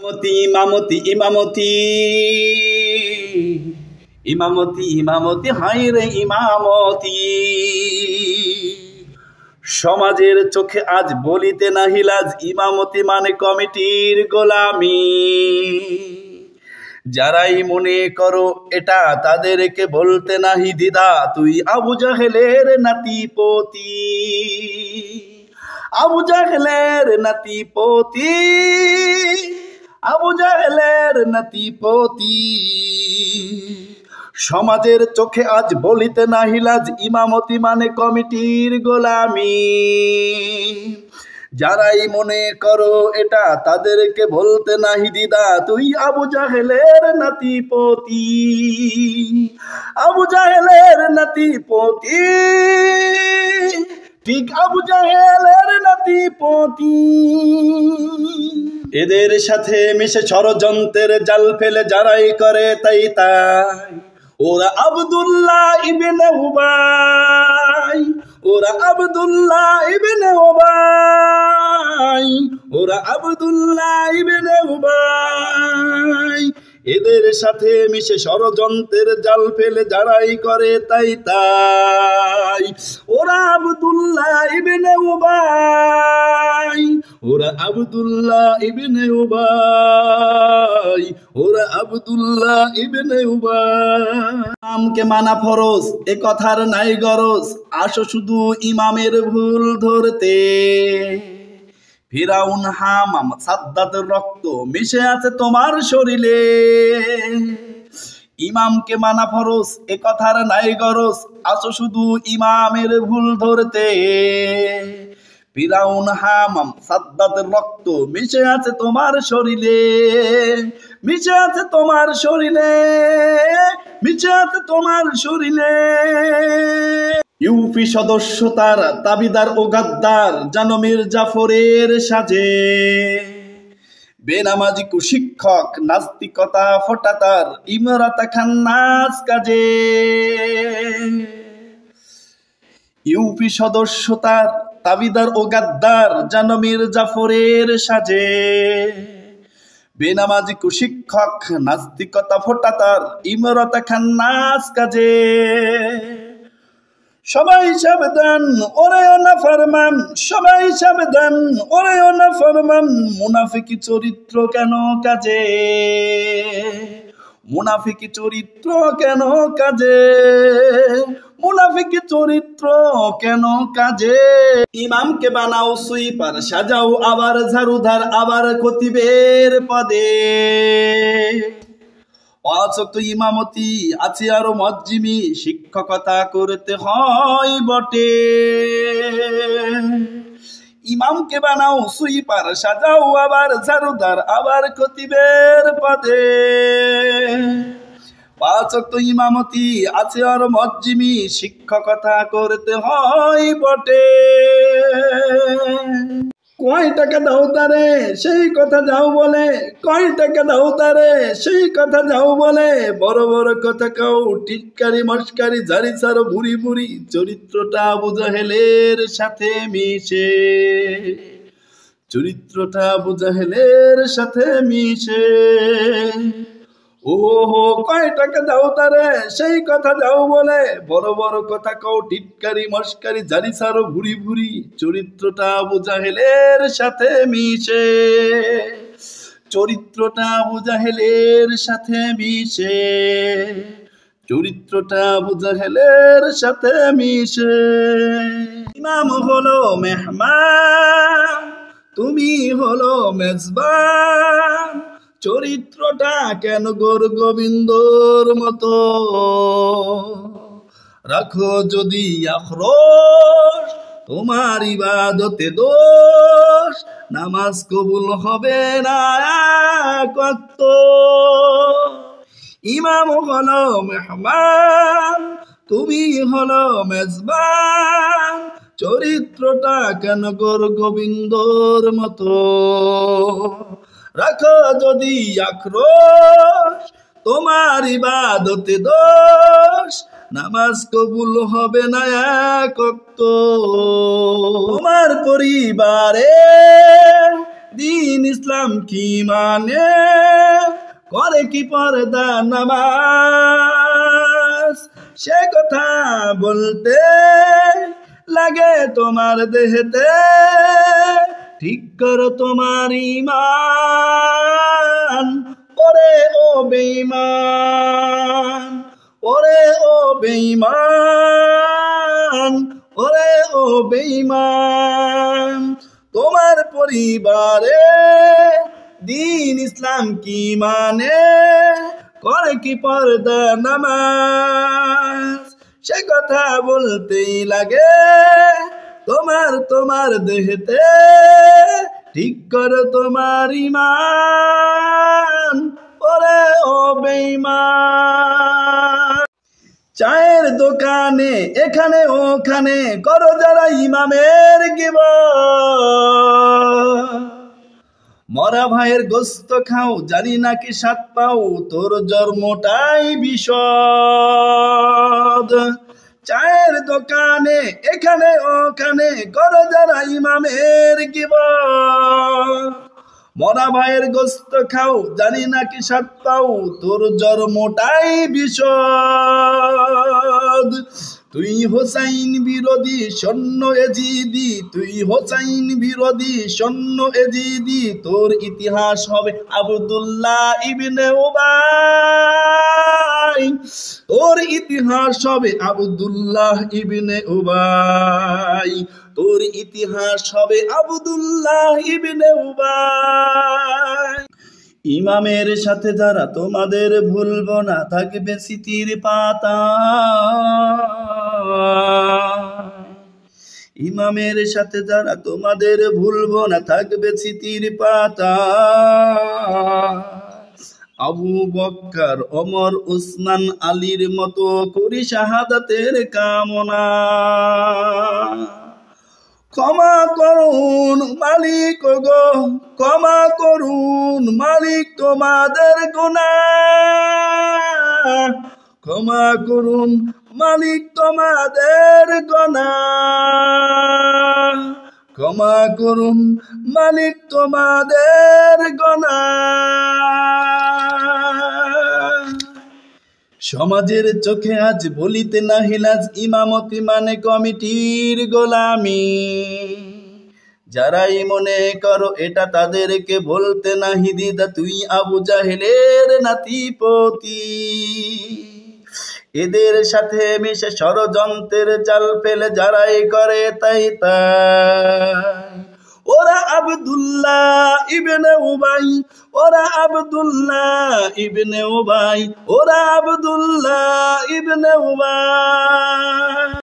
ইমামতি ইমামতি ইমামতি ইমামতি হায় রে ইমামতি। সমাজের চোখে আজ বলিতে নাহি লাজ, ইমামতি মানে কমিটির গোলামি। যারাই মনে করো এটা তাদেরকে বলতে নাহি দ্বিধা, তুই আবু জাহেলের নাতিপতি, আবু জাহেলের নাতিপতি, আবু জাহেলের নাতিপতি। সমাজের চোখে আজ বলিতে নাহি লাজ, ইমামতি মানে কমিটির গোলামি। যারাই মনে করো এটা তাদেরকে বলতে নাহি দ্বিধা, তুই আবু জাহেলের নাতিপতি, আবু জাহেলের নাতিপতি, ঠিক আবু জাহেলের নাতিপতি। এদের সাথে মিশে ষড়যন্ত্রের জাল ফেলে যারাই করে তাই তাই, ওরা আব্দুল্লাহ ইবনে উবাই, ওরা আব্দুল্লাহ ইবনে উবাই, ওরা আব্দুল্লাহ ইবনে উবাই। এদের সাথে মিশে ষড়যন্ত্রের জাল ফেলে যারাই করে তাই তাই, ওরা আব্দুল্লাহ ইবনে উবাই, ওরা আব্দুল্লাহ ইবনে উবাই, ওরা আব্দুল্লাহ ইবনে উবাই। ইমামকে মানা ফরজ এ কথার নাই গরজ, আসো শুধু ইমামের ভুল ধরতে। ফিরাউন হামাম সাদ্দাতের রক্ত মিশে আছে তোমার শরীরে। ইমামকে মানা ফরজ এ কথার নাই গরজ, আসো শুধু ইমামের ভুল ধরতে। ফিরাউন হামাম সাদ্দাতের রক্ত মিশে আছে তোমার শরীরে, মিশে আছে তোমার শরীরে, মিশে আছে তোমার শরীরে। ইউপি সদস্যতার দাবিদার ও গাদ্দার জানো মীর জাফরের সাজে। বেনামাজি কুশিক্ষক নাস্তিকতা ফোটাতার ইমরাতা খান নাচ কাজে। ইউপি সদস্যতার দাবিদার ও গাদ্দার জানো মীর জাফরের সাজে। বেনামাজি কুশিক্ষক নাস্তিকতা ফোটাতার ইমরাতা খান নাচ কাজে। সবাই সাবধান ওরেও না ফরমান, সবাই সাবধান ওরেও না ফরমান, মুনাফিকি চরিত্র কেন কাজে, মুনাফিকি চরিত্র কেন কাজে, মুনাফিকি চরিত্র কেন কাজে। ইমামকে বানাও সুইপার, সাজাও আবার ঝাড়ুধার, আবার খতিবের পদে। অচক্ত ইমামতি আছে আরো মজ্জিমি, শিক্ষকতা করতে হয় বটে। ইমামকে বানাও সুইপার, সাজাও আবার ঝাড়ুদার, আবার খতিবের পদে। অচক্ত ইমামতি আছে আরো মজ্জিমি, শিক্ষকতা করতে হয় বটে। কয় টাকা দাও তারে সেই কথা যাও বলে, কয় টাকা দাও তারে সেই কথা যাও বলে, বড় বড় কথা কাও টিটকারি মস্কারি ঝাড়ি ছাড়ো বুড়ি বুড়ি, চরিত্রটা আবু জাহেলের সাথে মিশে, চরিত্রটা আবু জাহেলের সাথে মিশে। ও হো কয় টাকা দাও তারে সেই কথা যাও বলে, বড় বড় কথা কও টিটকারি মস্কারি ঝাড়ি ছাড়ো ভুরি ভুরি, চরিত্রটা আবু জাহেলের সাথে মিশে, চরিত্রটা আবু জাহেলের সাথে মিশে, চরিত্রটা আবু জাহেলের সাথে মিশে। ইমাম হলো মেহমান, তুমি হলো মেজবান, চরিত্রটা কেন গোর গোবিন্দর মতো, রাখো যদি আক্রোশ তোমার ইবাদতে দোষ, নামাজ কবুল হবে না এক ওয়াক্ত। ইমাম হলো মেহমান, তুমি হলো মেজবান, চরিত্রটা কেন গোর গোবিন্দর মতো, রাখো যদি আক্রোশ তোমার ইবাদতে দোষ, নামাজ কবুল হবে না এক ওয়াক্ত। তোমার পরিবারে দিন ইসলাম কি মানে, করে কি পর্দা নামাজ, সে কথা বলতে লাগে তোমার দেহেতে, ঠিক করো তোমার ঈমান, ওরে ও বেঈমান, ওরে ও বেঈমান, ওরে ও বেঈমান। তোমার পরিবারে দিন ইসলাম কি মানে, করে কি পর্দা নামাজ, সে কথা বলতেই লাগে তোমার দেহেতে, ঠিক করো তোমার ঈমান, ওরে ও বেঈমান। চায়ের দোকানে এখানে ওখানে করো যারা ইমামের গীবত, মরা ভাইয়ের গোস্ত খাও জানি নাকি স্বাদ পাও, তোর জন্মটাই বিষদ। চায়ের দোকানে এখানে ওখানে করো যারা ইমামের গীবত, মরা ভাইয়ের গোস্ত খাও জানি নাকি স্বাদ পাও, তোর জন্মটাই বিষদ। তুই হোসাইন বিরোধী সৈন্য এজিদি, তুই হোসাইন বিরোধী সৈন্য এজিদি, তোর ইতিহাস হবে আব্দুল্লাহ ইবনে উবাই, তোর ইতিহাস হবে আব্দুল্লাহ ইবনে উবাই, তোর ইতিহাস হবে আব্দুল্লাহ ইবনে উবাই। ইমামের সাথে যারা তোমাদের ভুলবো না, থাকবে স্মৃতির পাতা, ইমামের সাথে যারা তোমাদের ভুলবো না, থাকবে স্মৃতির পাতা। আবু বকর ওমর উসমান আলীর মতো করি শাহাদাতের কামনা, ক্ষমা করুন মালিক গো, ক্ষমা করুন মালিক তোমাদের গুনাহ, ক্ষমা করুন মালিক তোমাদের গুনাহ, ক্ষমা করুন মালিক তোমাদের গুনাহ। সমাজের চোখে আজ বলিতে নাহি লাজ, ইমামতি মানে কমিটির গোলামি, যারাই মনে করো এটা তাদেরকে বলতে নাহি দ্বিধা, তুই আবু জাহেলের নাতিপতি। এদের সাথে মিশে ষড়যন্ত্রের জাল ফেলে যারাই করে তাই তাই, ওরা আব্দুল্লাহ ইবনে উবাই, ওরা আব্দুল্লাহ ইবনে উবাই, ওরা আব্দুল্লাহ ইবনে উবাই।